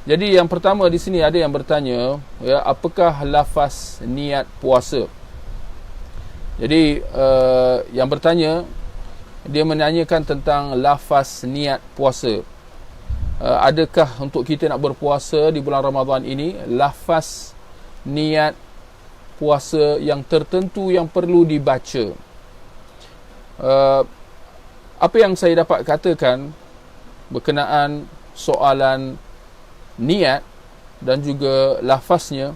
Jadi yang pertama di sini ada yang bertanya, ya, apakah lafaz niat puasa? Jadi yang bertanya, dia menanyakan tentang lafaz niat puasa. Adakah untuk kita nak berpuasa di bulan Ramadan ini lafaz niat puasa yang tertentu yang perlu dibaca? Apa yang saya dapat katakan berkenaan soalan niat dan juga lafaznya,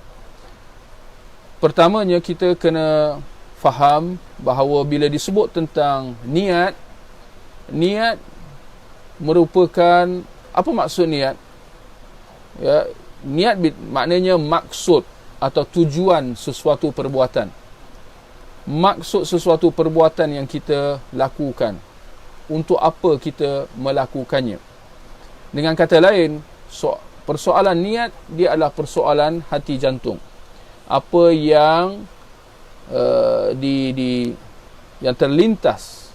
pertamanya kita kena faham bahawa bila disebut tentang niat merupakan, apa maksud niat? Ya, niat maknanya maksud atau tujuan sesuatu perbuatan. Maksud sesuatu perbuatan yang kita lakukan. Untuk apa kita melakukannya? Dengan kata lain, persoalan niat dia adalah persoalan hati jantung. Apa yang yang terlintas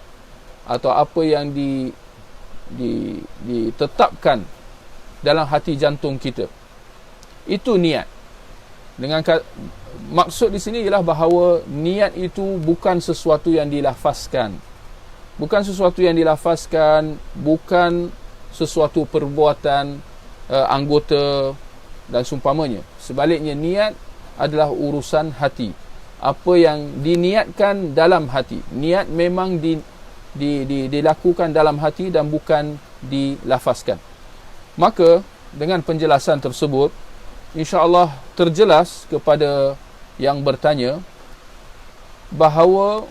atau apa yang ditetapkan dalam hati jantung kita, itu niat. Maksud di sini ialah bahawa niat itu bukan sesuatu yang dilafazkan, bukan sesuatu perbuatan anggota dan seumpamanya. Sebaliknya, niat adalah urusan hati. Apa yang diniatkan dalam hati. Niat memang dilakukan dalam hati dan bukan dilafazkan. Maka dengan penjelasan tersebut, insya-Allah terjelas kepada yang bertanya bahawa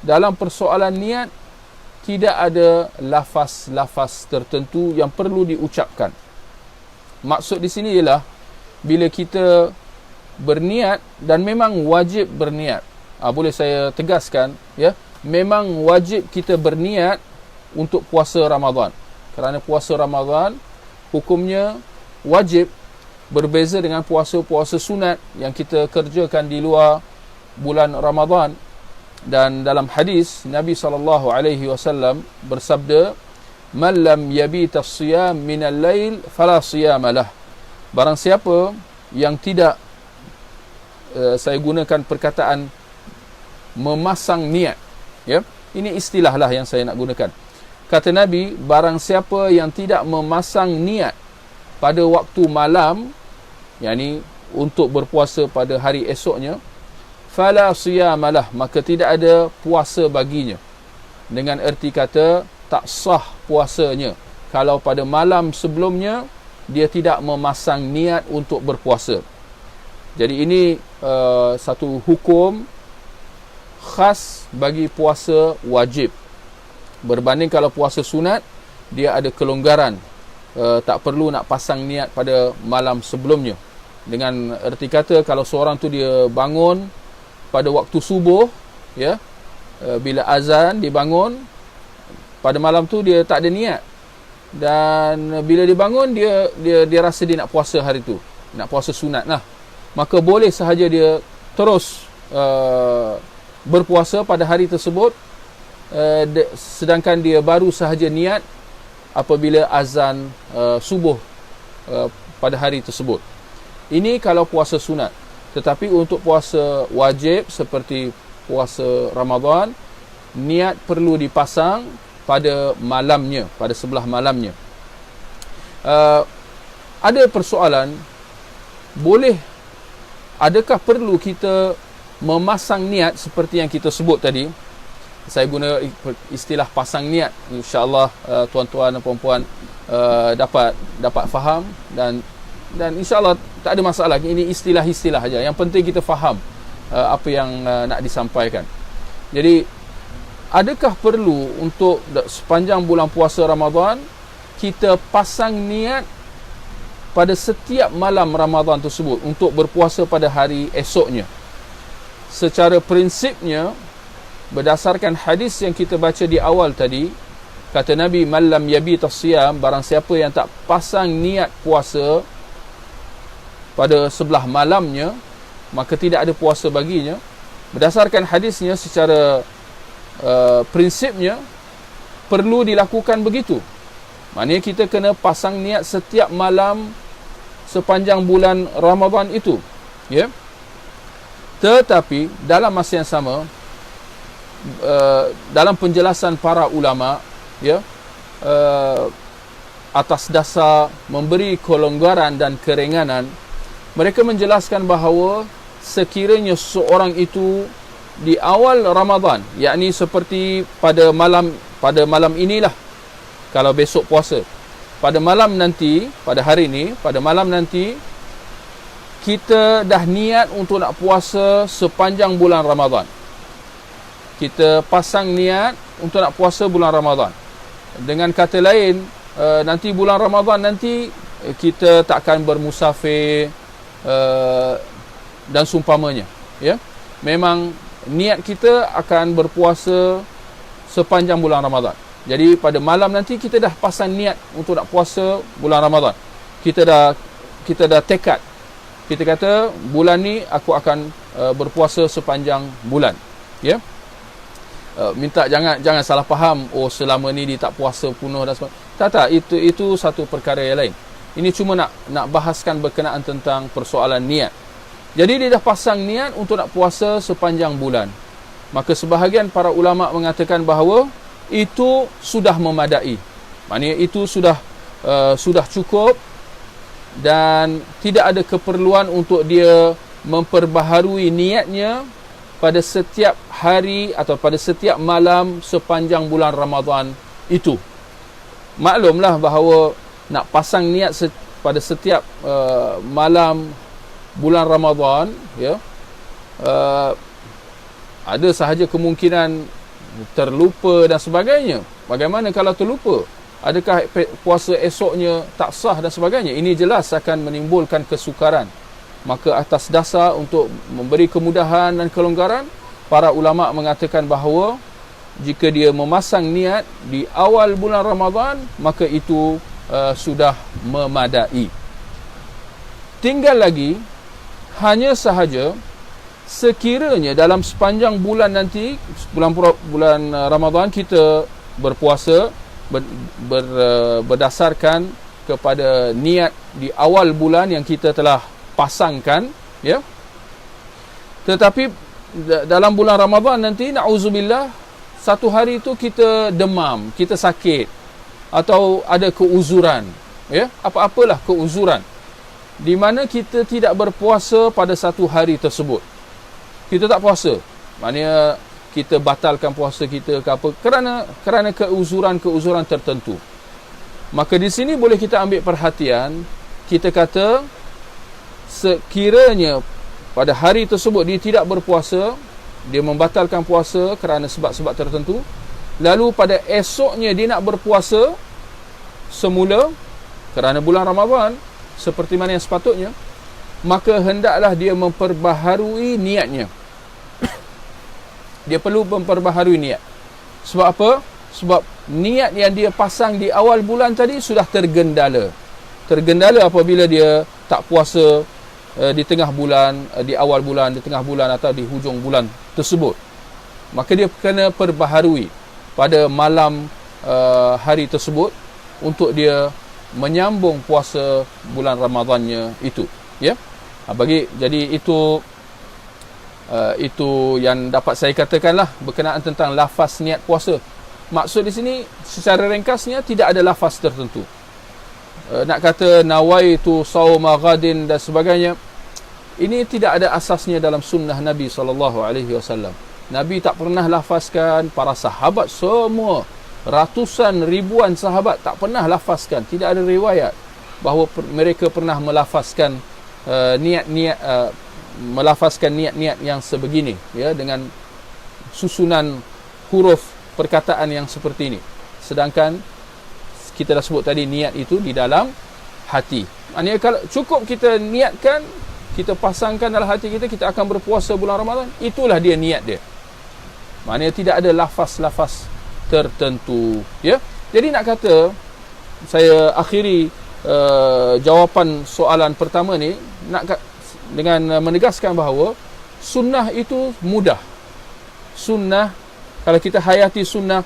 dalam persoalan niat tidak ada lafaz-lafaz tertentu yang perlu diucapkan. Maksud di sini ialah bila kita berniat, dan memang wajib berniat. Boleh saya tegaskan, ya, memang wajib kita berniat untuk puasa Ramadan. Kerana puasa Ramadan hukumnya wajib, berbeza dengan puasa-puasa sunat yang kita kerjakan di luar bulan Ramadan. Dan dalam hadis Nabi SAW bersabda, "Man lam yabita as-siyam min al-lail fala siyama lah." Barang siapa yang tidak, saya gunakan perkataan memasang niat, ya, ini istilahlah yang saya nak gunakan. Kata Nabi, barang siapa yang tidak memasang niat pada waktu malam, yakni untuk berpuasa pada hari esoknya, fala siyamalah, maka tidak ada puasa baginya. Dengan erti kata tak sah puasanya kalau pada malam sebelumnya dia tidak memasang niat untuk berpuasa. Jadi ini satu hukum khas bagi puasa wajib. Berbanding kalau puasa sunat, dia ada kelonggaran. Tak perlu nak pasang niat pada malam sebelumnya. Dengan erti kata, kalau seorang tu dia bangun pada waktu subuh, ya, bila azan dia bangun, pada malam tu dia tak ada niat. Dan bila dia bangun, dia rasa dia nak puasa hari tu, nak puasa sunat lah. Maka boleh sahaja dia terus berpuasa pada hari tersebut, sedangkan dia baru sahaja niat apabila azan subuh pada hari tersebut. Ini kalau puasa sunat. Tetapi untuk puasa wajib seperti puasa Ramadan, niat perlu dipasang pada malamnya, pada sebelah malamnya. Ada persoalan, adakah perlu kita memasang niat seperti yang kita sebut tadi? Saya guna istilah pasang niat. InsyaAllah tuan-tuan dan puan-puan dapat faham, dan insyaAllah tak ada masalah. Ini istilah-istilah saja. Yang penting kita faham apa yang nak disampaikan. Jadi, adakah perlu untuk sepanjang bulan puasa Ramadan kita pasang niat pada setiap malam Ramadan tersebut untuk berpuasa pada hari esoknya? Secara prinsipnya, berdasarkan hadis yang kita baca di awal tadi, kata Nabi, "Man lam yabit as-siyam", barang siapa yang tak pasang niat puasa pada sebelah malamnya, maka tidak ada puasa baginya. Berdasarkan hadisnya, secara prinsipnya perlu dilakukan begitu. Maknanya kita kena pasang niat setiap malam sepanjang bulan Ramadan itu, ya. Tetapi dalam masa yang sama, dalam penjelasan para ulama, ya, atas dasar memberi kelonggaran dan keringanan, mereka menjelaskan bahawa sekiranya seorang itu di awal Ramadan, yakni seperti pada malam inilah, kalau besok puasa, pada malam nanti, pada hari ini, pada malam nanti kita dah niat untuk nak puasa sepanjang bulan Ramadan. Kita pasang niat untuk nak puasa bulan Ramadan. Dengan kata lain, nanti bulan Ramadan nanti kita takkan bermusafir dan seumpamanya, ya. Memang niat kita akan berpuasa sepanjang bulan Ramadan. Jadi pada malam nanti kita dah pasang niat untuk nak puasa bulan Ramadan. Kita dah tekad. Kita kata bulan ni aku akan berpuasa sepanjang bulan, ya. Minta jangan salah faham, oh selama ni dia tak puasa penuh dan sebagainya. Tak, itu satu perkara yang lain. Ini cuma nak bahaskan berkenaan tentang persoalan niat. Jadi dia dah pasang niat untuk nak puasa sepanjang bulan. Maka sebahagian para ulama mengatakan bahawa itu sudah memadai. Maknanya itu sudah cukup dan tidak ada keperluan untuk dia memperbaharui niatnya pada setiap hari atau pada setiap malam sepanjang bulan Ramadan itu. Maklumlah bahawa nak pasang niat pada setiap malam bulan Ramadan, ya, ada sahaja kemungkinan terlupa dan sebagainya. Bagaimana kalau terlupa? Adakah puasa esoknya tak sah dan sebagainya? Ini jelas akan menimbulkan kesukaran. Maka atas dasar untuk memberi kemudahan dan kelonggaran, para ulama mengatakan bahawa jika dia memasang niat di awal bulan Ramadan, maka itu sudah memadai. Tinggal lagi hanya sahaja sekiranya dalam sepanjang bulan nanti, bulan Ramadan kita berpuasa berdasarkan kepada niat di awal bulan yang kita telah pasangkan, ya. Tetapi dalam bulan Ramadan nanti, na'udzubillah, satu hari itu kita demam, kita sakit, atau ada keuzuran, ya, apa-apalah keuzuran, di mana kita tidak berpuasa pada satu hari tersebut. Kita tak puasa, maknanya kita batalkan puasa kita ke apa, kerana keuzuran tertentu. Maka di sini boleh kita ambil perhatian, kita kata sekiranya pada hari tersebut dia tidak berpuasa, dia membatalkan puasa kerana sebab-sebab tertentu, lalu pada esoknya dia nak berpuasa semula kerana bulan Ramadan seperti mana yang sepatutnya, maka hendaklah dia memperbaharui niatnya. Dia perlu memperbaharui niat. Sebab apa? Sebab niat yang dia pasang di awal bulan tadi sudah tergendala. Tergendala apabila dia tak puasa di tengah bulan, di awal bulan, di tengah bulan atau di hujung bulan tersebut. Maka dia kena perbaharui pada malam hari tersebut untuk dia menyambung puasa bulan Ramadannya itu, ya. Jadi itu yang dapat saya katakanlah berkenaan tentang lafaz niat puasa. Maksud di sini secara ringkasnya tidak ada lafaz tertentu. Nak kata nawaitu sauma ghadin dan sebagainya, ini tidak ada asasnya dalam sunnah Nabi SAW. Nabi tak pernah lafazkan, para sahabat semua, ratusan ribuan sahabat tak pernah lafazkan. Tidak ada riwayat bahawa mereka pernah melafazkan melafazkan niat-niat yang sebegini, ya, dengan susunan huruf perkataan yang seperti ini. Sedangkan kita dah sebut tadi, niat itu di dalam hati. Maknanya kalau cukup kita niatkan, kita pasangkan dalam hati kita, kita akan berpuasa bulan Ramadan, itulah dia niat dia. Maknanya tidak ada lafaz-lafaz tertentu, ya. Jadi nak kata, saya akhiri jawapan soalan pertama ni dengan menegaskan bahawa sunnah itu mudah. Sunnah, kalau kita hayati sunnah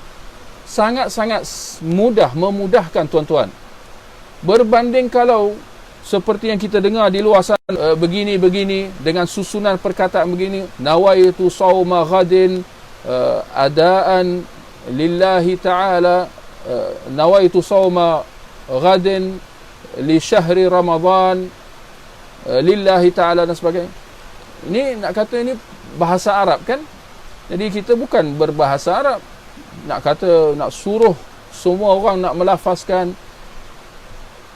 sangat-sangat mudah, memudahkan tuan-tuan. Berbanding kalau seperti yang kita dengar di luar sana, begini-begini, dengan susunan perkataan begini, nawaitu sauma ghadin, adaan lillahi ta'ala, nawaitu sauma ghadin li syahri Ramadan, lillahi ta'ala dan sebagainya. Ini nak kata ini bahasa Arab kan? Jadi kita bukan berbahasa Arab. Nak kata, nak suruh semua orang nak melafazkan,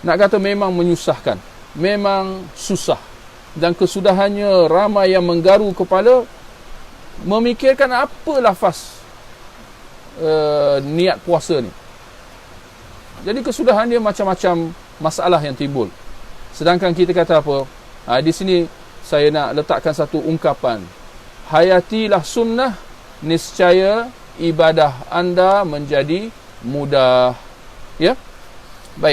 nak kata memang menyusahkan, memang susah. Dan kesudahannya ramai yang menggaru kepala memikirkan apa lafaz niat puasa ni. Jadi kesudahan dia macam-macam masalah yang timbul. Sedangkan kita kata apa? Di sini saya nak letakkan satu ungkapan. Hayatilah sunnah, niscaya ibadah anda menjadi mudah. Ya? Baik.